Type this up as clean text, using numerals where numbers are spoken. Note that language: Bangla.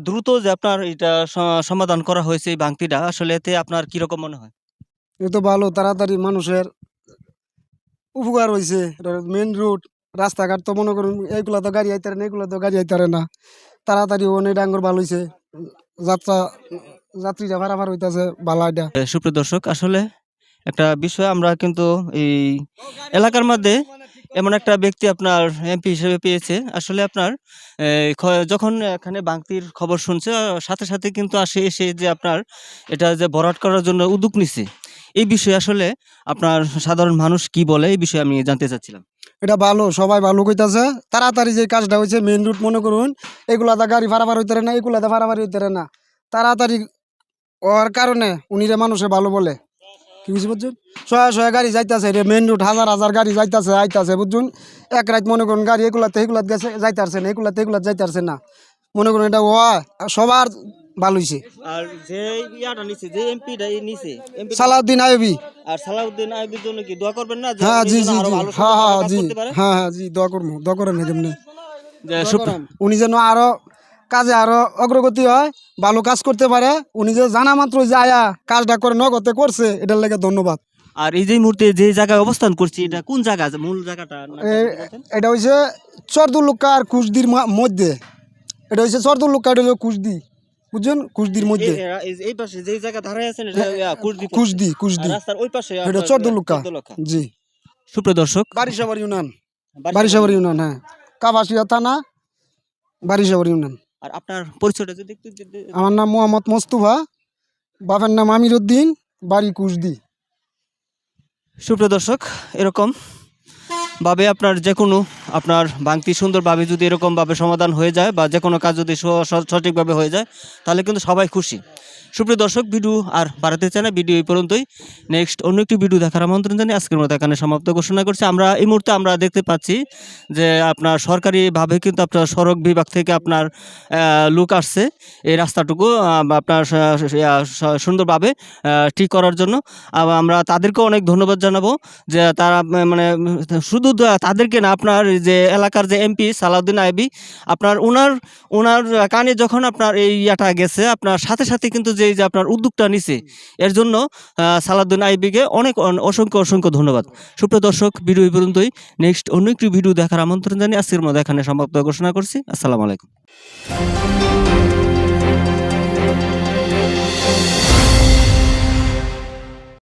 দ্রুত যে আপনার এটা সমাধান করা হয়েছে এই ভাঙতিটা, আসলে এতে আপনার কিরকম মনে হয়? এ তো ভালো, তাড়াতাড়ি মানুষের উপকার হয়েছে। মেন রুট রাস্তাঘাট তো মনে করুন এইগুলা তো গাড়ি আইতারে না, এগুলা তো গাড়ি আইতারে না, তাড়াতাড়ি অনেক ডাঙ্গর ভালো হয়েছে। যাত্রা যাত্রীরা ভাড়াভাড় হইতাছে ভালো এটা। সুপ্রিয় দর্শক, আসলে একটা বিষয় আমরা কিন্তু এই এলাকার মধ্যে এমন একটা ব্যক্তি আপনার এমপি হিসেবে পেয়েছে। আসলে আপনার যখন এখানে ভাঙতির খবর শুনছে, সাথে সাথে কিন্তু এসে যে আপনার এটা যে ভরাট করার জন্য উদ্যোগ নিচ্ছে, এই বিষয়ে আসলে আপনার সাধারণ মানুষ কি বলে, এই বিষয়ে আমি জানতে চাচ্ছিলাম। এটা ভালো, সবাই ভালো কইতাছে। তাড়াতাড়ি যে কাজটা হয়েছে মেন রুট মনে করুন এগুলাতে গাড়ি ভাড়াভাড় হইতারে না, এগুলাতে ভাড়াভাড়ি হইতারে না, তাড়াতাড়ি হওয়ার কারণে উনিরে মানুষে ভালো বলে। কি বুঝি বুঝছেন, শয়ে শয়ে গাড়ি যাইতাছে রে, মেন রুট হাজার হাজার গাড়ি যাইতাছে আইতাছে বুঝছেন। এক রাত মনে করুন গাড়ি এগুলাতে এগুলাতে গেছে যাইতারছে না, এগুলাতে এগুলাতে যাইতারছে না, মনে করুন এটা সবার ভালো হয়েছে। আর যে ইয়াটা নিছে, যে এমপিটা নিছে, এমপি সালাউদ্দিন আইয়ুবী। আর সালাউদ্দিন আইয়ুবীর জন্য কি দোয়া করবেন না? যে হ্যাঁ উনি জি যেন জি আরো জি, ভালো হ্যাঁ হ্যাঁ কাজ জি, করতে পারে। হ্যাঁ হ্যাঁ জি, দোয়া করবো, দোয়া করেন এমনি যে উনি যেন আরো কাজে আরো অগ্রগতি হয়, ভালো কাজ করতে পারে। উনি যে জানা মাত্র যে আয়া কাজটা করে নগদে করছে, এটার লেগে ধন্যবাদ। আর এই যে মুহূর্তে যে জায়গায় অবস্থান করছি, এটা কোন জায়গা, মূল জায়গাটা নামটা যদি বলতেন? এটা হয়েছে চরদুল্লুকা আর কুশদির মধ্যে। এটা হচ্ছে চরদুল্লুকা, এটা হলো কুশদি, বুঝছেন, কুশদির মধ্যে। এই পাশে যে জায়গা ধারায় আছেন, এটা কুশদি পড়ছে। কুশদি আর কুশদি, রাস্তার ওই পাশে এটা আপনার চরদুল্লুকা চৌদ্দলক্ষা। জি। সুপ্রিয় দর্শক, বারিশাবাড়ি ইউনিয়ন, বারিশাবাড়ি ইউনিয়ন, হ্যাঁ, কাপাসিয়া থানা, বারিশাবাড়ি ইউনিয়ন। আর আপনার পরিচয়টা যদি একটু আমার নাম মোহাম্মদ মোস্তফা, বাবার নাম আমির উদ্দিন, বাড়ি কুশদি। সুপ্রিয় দর্শক, এরকম ভাবে আপনার যে কোনো আপনার ভাঙতি সুন্দরভাবে যদি এরকমভাবে সমাধান হয়ে যায়, বা যে কোনো কাজ যদি সঠিকভাবে হয়ে যায়, তাহলে কিন্তু সবাই খুশি। সুপ্রিয় দর্শক, ভিডিও আর বাড়াতে চাই না, ভিডিও এই পর্যন্তই। নেক্সট অন্য একটি ভিডিও দেখার আমন্ত্রণ জানিয়ে আজকের মতো এখানে সমাপ্ত ঘোষণা করছি। আমরা এই মুহূর্তে আমরা দেখতে পাচ্ছি যে আপনার সরকারিভাবে কিন্তু আপনার সড়ক বিভাগ থেকে আপনার লোক আসছে এই রাস্তাটুকু আপনার সুন্দরভাবে ঠিক করার জন্য। আমরা তাদেরকেও অনেক ধন্যবাদ জানাবো যে তারা মানে শুধু তাদেরকে না, আপনার যে এলাকার যে এমপি সালাউদ্দিন আইয়ুবী, আপনার ওনার কানে যখন আপনার এই ইয়াটা গেছে, আপনার সাথে সাথে কিন্তু যে আপনার উদ্যোগটা নিছে, এর জন্য সালাউদ্দিন আইয়ুবীকে অনেক অসংখ্য ধন্যবাদ। সুপ্রিয় দর্শক, ভিডিও এই পর্যন্তই। নেক্সট অন্য একটি ভিডিও দেখার আমন্ত্রণ জানিয়ে আজকের মতো এখানে সমাপ্ত ঘোষণা করছি। আসসালামু আলাইকুম।